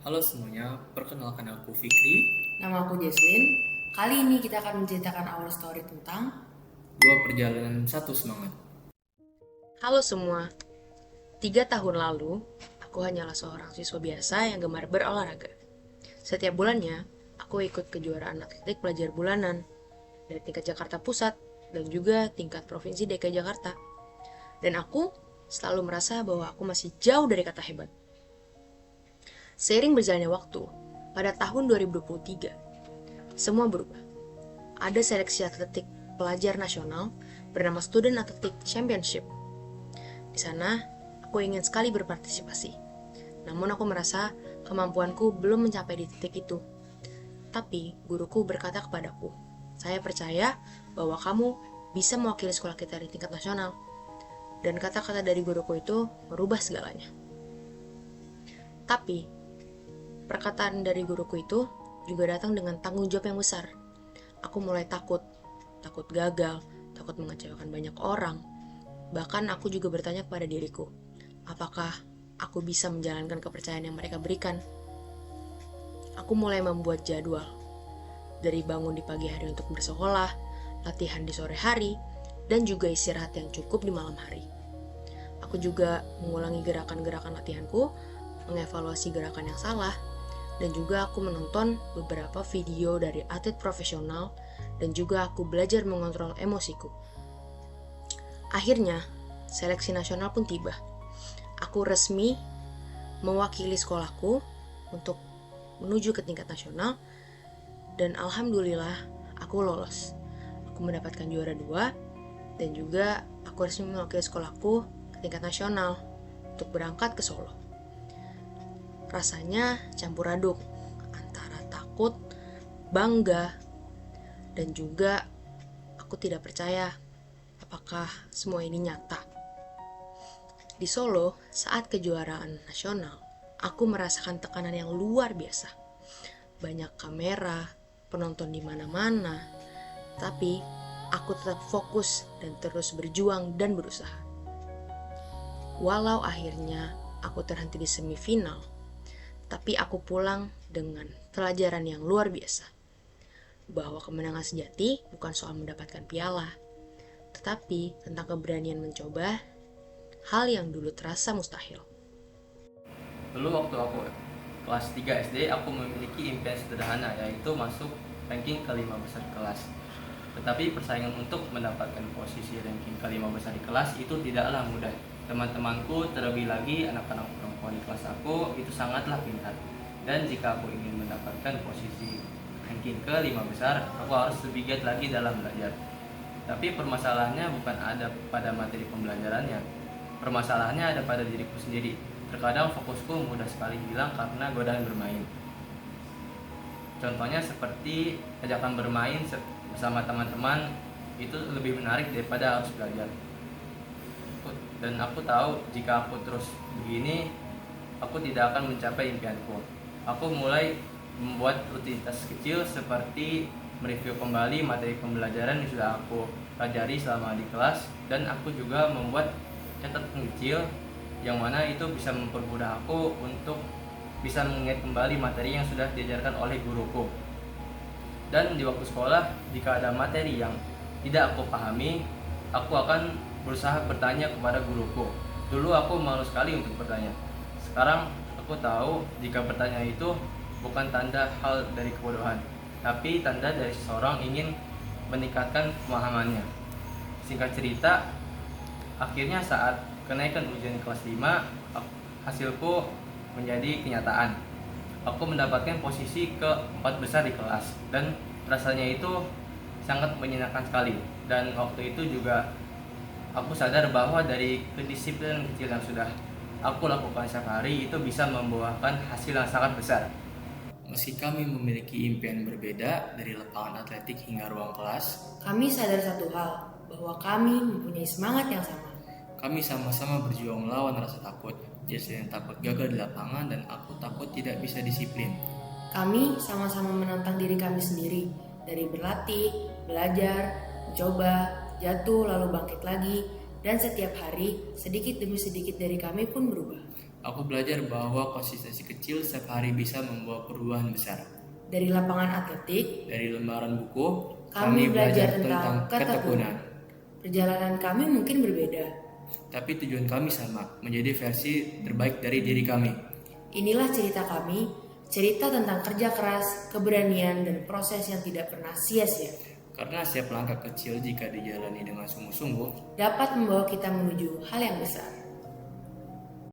Halo semuanya, perkenalkan aku Fikri. Nama aku Jesslyn. Kali ini kita akan menceritakan our story tentang Dua perjalanan satu semangat. Halo semua, 3 tahun lalu, aku hanyalah seorang siswa biasa yang gemar berolahraga. Setiap bulannya, aku ikut kejuaraan atletik pelajar bulanan dari tingkat Jakarta Pusat dan juga tingkat Provinsi DKI Jakarta. Dan aku selalu merasa bahwa aku masih jauh dari kata hebat. Seiring berjalannya waktu, pada tahun 2023, semua berubah. Ada seleksi atletik pelajar nasional bernama Student Athletic Championship. Di sana, aku ingin sekali berpartisipasi. Namun aku merasa kemampuanku belum mencapai di titik itu. Tapi guruku berkata kepadaku, "Saya percaya bahwa kamu bisa mewakili sekolah kita di tingkat nasional." Dan kata-kata dari guruku itu merubah segalanya. Tapi, perkataan dari guruku itu juga datang dengan tanggung jawab yang besar. Aku mulai takut gagal, takut mengecewakan banyak orang. Bahkan aku juga bertanya kepada diriku, apakah aku bisa menjalankan kepercayaan yang mereka berikan? Aku mulai membuat jadwal. Dari bangun di pagi hari untuk bersekolah, latihan di sore hari, dan juga istirahat yang cukup di malam hari. Aku juga mengulangi gerakan-gerakan latihanku, mengevaluasi gerakan yang salah, dan juga aku menonton beberapa video dari atlet profesional, dan juga aku belajar mengontrol emosiku. Akhirnya, seleksi nasional pun tiba. Aku resmi mewakili sekolahku untuk menuju ke tingkat nasional, dan alhamdulillah aku lolos. Aku mendapatkan juara 2, dan juga aku resmi mewakili sekolahku ke tingkat nasional untuk berangkat ke Solo. Rasanya campur aduk antara takut, bangga, dan juga aku tidak percaya apakah semua ini nyata. Di Solo, saat kejuaraan nasional, aku merasakan tekanan yang luar biasa. Banyak kamera, penonton di mana-mana, tapi aku tetap fokus dan terus berjuang dan berusaha. Walau akhirnya aku terhenti di semifinal, tapi aku pulang dengan pelajaran yang luar biasa. Bahwa kemenangan sejati bukan soal mendapatkan piala, tetapi tentang keberanian mencoba hal yang dulu terasa mustahil. Dulu waktu aku kelas 3 SD, aku memiliki impian sederhana, yaitu masuk ranking ke-5 besar kelas. Tetapi persaingan untuk mendapatkan posisi ranking ke-5 besar di kelas itu tidaklah mudah. Teman-temanku, terlebih lagi anak-anak perempuan di kelas aku, itu sangatlah pintar. Dan jika aku ingin mendapatkan posisi ranking ke-5 besar, aku harus lebih giat lagi dalam belajar. Tapi permasalahannya bukan ada pada materi pembelajarannya. Permasalahannya ada pada diriku sendiri. Terkadang fokusku mudah sekali hilang karena godaan bermain. Contohnya seperti ajakan bermain bersama teman-teman itu lebih menarik daripada harus belajar. Dan aku tahu jika aku terus begini, aku tidak akan mencapai impianku. Aku mulai membuat rutinitas kecil seperti mereview kembali materi pembelajaran yang sudah aku pelajari selama di kelas, dan aku juga membuat catatan kecil yang mana itu bisa mempermudah aku untuk bisa mengingat kembali materi yang sudah diajarkan oleh guruku. Dan di waktu sekolah, jika ada materi yang tidak aku pahami, aku akan berusaha bertanya kepada guruku. Dulu aku malu sekali untuk bertanya. Sekarang aku tahu jika bertanya itu bukan tanda hal dari kebodohan, tapi tanda dari seseorang ingin meningkatkan pemahamannya. Singkat cerita, akhirnya saat kenaikan ujian kelas 5, hasilku menjadi kenyataan. Aku mendapatkan posisi ke-4 besar di kelas, dan rasanya itu sangat menyenangkan sekali. Dan waktu itu juga aku sadar bahwa dari kedisiplinan kecil yang sudah aku lakukan setiap hari itu bisa membuahkan hasil yang sangat besar. Meski kami memiliki impian berbeda dari lapangan atletik hingga ruang kelas, kami sadar satu hal, bahwa kami mempunyai semangat yang sama. kami sama-sama berjuang melawan rasa takut. Jesslyn takut gagal di lapangan dan aku takut tidak bisa disiplin. Kami sama-sama menantang diri kami sendiri, dari berlatih, belajar, mencoba, jatuh lalu bangkit lagi, dan setiap hari sedikit demi sedikit dari kami pun berubah. Aku belajar bahwa konsistensi kecil setiap hari bisa membawa perubahan besar. Dari lapangan atletik, Dari lembaran buku, kami belajar tentang ketekunan. Perjalanan kami mungkin berbeda. tapi tujuan kami sama, menjadi versi terbaik dari diri kami. Inilah cerita kami, cerita tentang kerja keras, keberanian, dan proses yang tidak pernah sia-sia. Karena setiap langkah kecil jika dijalani dengan sungguh-sungguh, Dapat membawa kita menuju hal yang besar.